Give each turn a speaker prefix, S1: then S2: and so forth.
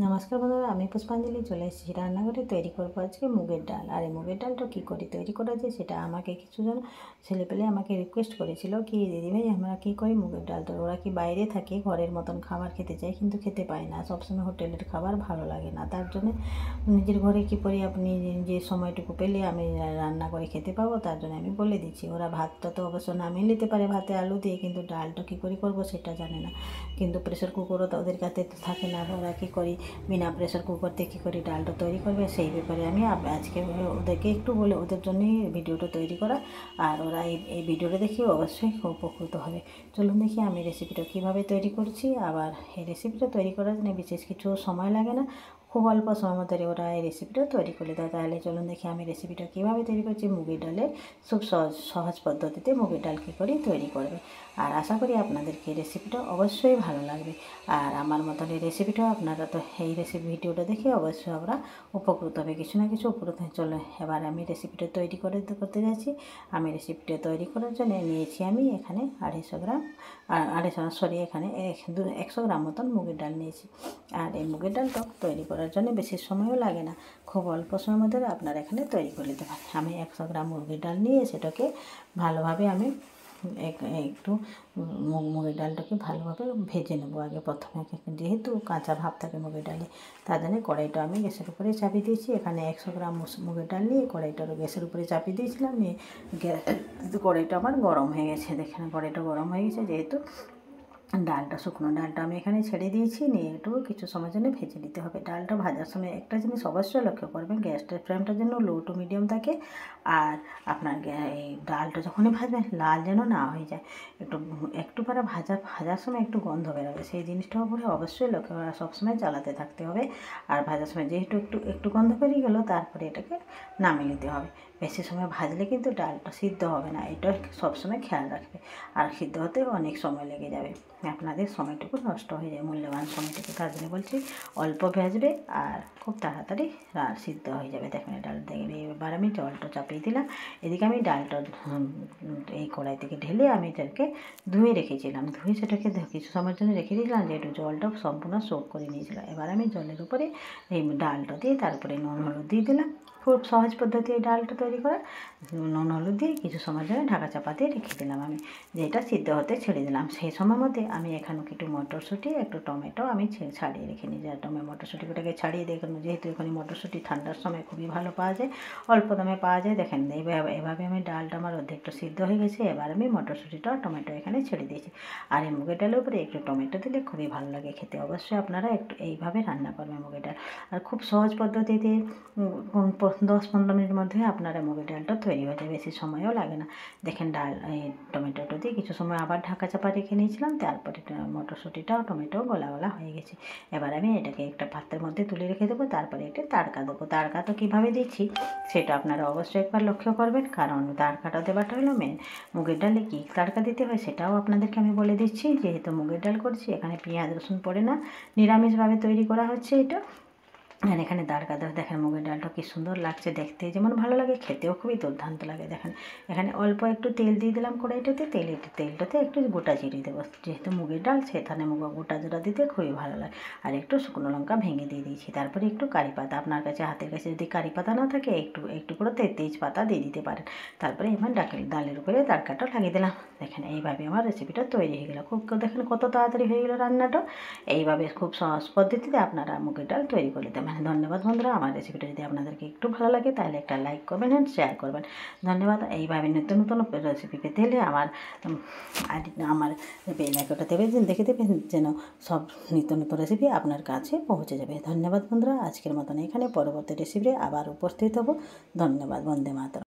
S1: নমস্কার বন্ধুরা, আমি পুষ্পাঞ্জলি চলে এসেছি রান্নাঘরে। তৈরি করবো আজকে মুগের ডাল। আর এই মুগের ডালটা কী করে তৈরি করা যায় সেটা আমাকে কিছুজন ছেলেপেলে আমাকে রিকোয়েস্ট করেছিল কি দিদিভাই আমরা কী করি মুগের ডালটা, ওরা কি বাইরে থাকে ঘরের মতন খাবার খেতে চায় কিন্তু খেতে পায় না, সবসময় হোটেলের খাবার ভালো লাগে না, তার জন্য নিজের ঘরে কী করি আপনি যে সময়টুকু পেলে আমি রান্না করে খেতে পাবো, তার জন্য আমি বলে দিচ্ছি। ওরা ভাতটা তো অবশ্য নামিয়ে নিতে পারে ভাতে আলু দিয়ে, কিন্তু ডালটা কী করে করবো সেটা জানে না। কিন্তু প্রেশার কুকারও তো ওদের কাছে থাকে না, ওরা কী করি বিনা প্রেশার কুকারতে কী করে ডালটা তৈরি করবে সেই ব্যাপারে আমি আজকে ওদেরকে একটু বলে ওদের জন্যই ভিডিওটা তৈরি করা। আর ওরা এই ভিডিওটা দেখে অবশ্যই উপকৃত হবে। চলুন দেখি আমি রেসিপিটা কীভাবে তৈরি করছি। আবার এই রেসিপিটা তৈরি করার জন্য বিশেষ কিছু সময় লাগে না, খুব অল্প সময়ের মধ্যে ওরা এই রেসিপিটা তৈরি করে দেয়। তাহলে চলুন দেখি আমি রেসিপিটা কীভাবে তৈরি করছি। মুগের ডালের খুব সহজ পদ্ধতিতে মুগের ডাল কী করে তৈরি করবে। আর আশা করি আপনাদেরকে এই রেসিপিটা অবশ্যই ভালো লাগবে। আর আমার মতন এই রেসিপিটাও আপনারা তো এই রেসিপি ভিডিওটা দেখে অবশ্যই আমরা উপকৃত হবে, কিছু না কিছু উপকৃত হবে। চলো এবার আমি রেসিপিটা তৈরি করতে যাচ্ছি। আমি রেসিপিটা তৈরি করার জন্য নিয়েছি আমি এখানে 250 গ্রাম এখানে 100 গ্রাম মতন মুগের ডাল নিয়েছি। আর এই মুগের ডালটা তৈরি করার জন্য বেশি সময়ও লাগে না, খুব অল্প সময়ের মধ্যে আপনারা এখানে তৈরি করে নিতে পারেন। আমি 100 গ্রাম মুগের ডাল নিয়ে সেটাকে ভালোভাবে আমি একটু মুগের ডালটাকে ভালোভাবে ভেজে নেবো আগে প্রথমে, যেহেতু কাঁচা ভাব থাকে মুগের ডালে, তার জন্য কড়াইটা আমি গ্যাসের উপরে চাপিয়ে দিয়েছি। এখানে 100 গ্রাম মুগের ডাল নিয়ে কড়াইটারও গ্যাসের উপরে চাপিয়ে দিয়েছিলাম, নিয়ে কড়াইটা আমার গরম হয়ে গেছে। দেখেন কড়াইটা গরম হয়ে গেছে, যেহেতু ডালটা শুকনো ডালটা আমি এখানে ছেড়ে দিয়েছি, নিয়ে একটু কিছু সময়ের জন্য ভেজে নিতে হবে। ডালটা ভাজার সময় একটা জিনিস অবশ্যই লক্ষ্য করবেন, গ্যাসটার ফ্লেমটা যেন লো টু মিডিয়াম থাকে। আর আপনার এই ডালটা যখনই ভাজবেন লাল যেন না হয়ে যায়, একটু পরে ভাজার সময় একটু গন্ধ বেরোবে, সেই জিনিসটার উপরে অবশ্যই লক্ষ্য করা, সবসময় জ্বালাতে থাকতে হবে। আর ভাজার সময় যেহেতু একটু গন্ধ বেরিয়ে গেলো, তারপরে এটাকে নামিয়ে নিতে হবে। বেশি সময় ভাজলে কিন্তু ডালটা সিদ্ধ হবে না, এটা সবসময় খেয়াল রাখবে। আর সিদ্ধ হতে অনেক সময় লেগে যাবে, আপনাদের সময়টুকু নষ্ট হয়ে যায়, মূল্যবান সময়টুকু। তার জন্য বলছি অল্প ভাজবে আর খুব তাড়াতাড়ি সিদ্ধ হয়ে যাবে। দেখেন ডাল দেখবে। এবার আমি জলটা চাপিয়ে দিলাম। এদিকে আমি ডালটা এই কড়াই থেকে ঢেলে আমি এটাকে ধুয়ে রেখেছিলাম, ধুয়ে সেটাকে কিছু সময়ের জন্য রেখে দিয়েছিলাম, যেহেতু জলটা সম্পূর্ণ সোক করে নিয়েছিলাম। এবার আমি জলের উপরে এই ডালটা দিয়ে তারপরে নুন হলুদ দিয়ে দিলাম। খুব সহজ পদ্ধতি এই ডালটা তৈরি করা। নুন হলুদ দিয়ে কিছু সময়ের জন্য ঢাকা চাপা দিয়ে রেখে দিলাম আমি, যেটা সিদ্ধ হতে ছেড়ে দিলাম। সেই সময়ের মধ্যে আমি এখানে একটু মটরশুঁটি একটু টমেটো আমি ছাড়িয়ে রেখে নিই, যার মটরশুঁটিটাকে ছাড়িয়ে দেখুন, যেহেতু এখানে মটরশুঁটি ঠান্ডার সময় খুবই ভালো পাওয়া যায়, অল্প দামে পাওয়া যায়। দেখেন এভাবে আমি ডালটা আমার অর্ধেকটা সিদ্ধ হয়ে গেছে। এবার আমি মটরশুঁটিটা টমেটো এখানে ছেড়ে দিয়েছি। আর এই মুগের ডালের উপরে একটু টমেটো দিলে খুবই ভালো লাগে খেতে, অবশ্যই আপনারা একটু এইভাবে রান্না করবেন মুগের ডাল। আর খুব সহজ পদ্ধতিতে 10-15 মিনিটের মধ্যে আপনারা মুগের ডালটা তৈরি হয়ে যায়, বেশি সময়ও লাগে না। দেখেন ডাল এই টমেটোটা দিয়ে কিছু সময় আবার ঢাকা চাপা রেখে নিয়েছিলাম, তারপরে মটরশুঁটিটাও টমেটো গলা হয়ে গেছে। এবার আমি এটাকে একটা পাত্রের মধ্যে তুলে রেখে দেবো, তারপরে একটা তাড়কা দেবো। তাড়কা তো কীভাবে দিচ্ছি সেটা আপনারা অবশ্যই একবার লক্ষ্য করবেন, কারণ তাড়কাটা দেওয়াটা হলো মেন। মুগের ডালে কী তাড়কা দিতে হয় সেটাও আপনাদেরকে আমি বলে দিচ্ছি। যেহেতু মুগের ডাল করছি, এখানে পেঁয়াজ রসুন পড়ে না, নিরামিষভাবে তৈরি করা হচ্ছে এটা। আর এখানে তাড়কা দেওয়া, দেখেন মুগের ডালটা কী সুন্দর লাগছে দেখতে, যেমন ভালো লাগে খেতেও খুবই দুর্দান্ত লাগে। দেখেন এখানে অল্প একটু তেল দিয়ে দিলাম কড়াইটাতে, তেলটাতে একটু গোটা জিরে দেবো, যেহেতু মুগের ডাল সেখানে গোটা জিরা দিতে খুবই ভালো লাগে। আর একটু শুকনো লঙ্কা ভেঙে দিয়ে দিয়েছি, তারপরে একটু কারি পাতা, আপনার কাছে হাতের কাছে যদি কারি পাতা না থাকে একটু করে তেজপাতা দিয়ে দিতে পারেন। তারপরে এবার ডালের উপরে তাড়কাটা লাগিয়ে দিলাম। দেখেন এইভাবে আমার রেসিপিটা তৈরি হয়ে গেলো। দেখেন কত তাড়াতাড়ি হয়ে গেলো রান্নাটা। এইভাবে খুব সহজ পদ্ধতিতে আপনারা মুগের ডাল তৈরি করে দেবেন। ধন্যবাদ বন্ধুরা, আমার রেসিপিটা যদি আপনাদেরকে একটু ভালো লাগে তাহলে একটা লাইক করবেন অ্যান্ড শেয়ার করবেন। ধন্যবাদ। এইভাবে নতুন রেসিপি পেতে হলে আমার বেল আইকনটা দেখে দেবেন, যেন সব নিত্য নতুন রেসিপি আপনার কাছে পৌঁছে যাবে। ধন্যবাদ বন্ধুরা, আজকের মতন এখানে পরবর্তী রেসিপি আবার উপস্থিত হব। ধন্যবাদ। বন্দে মাতরম।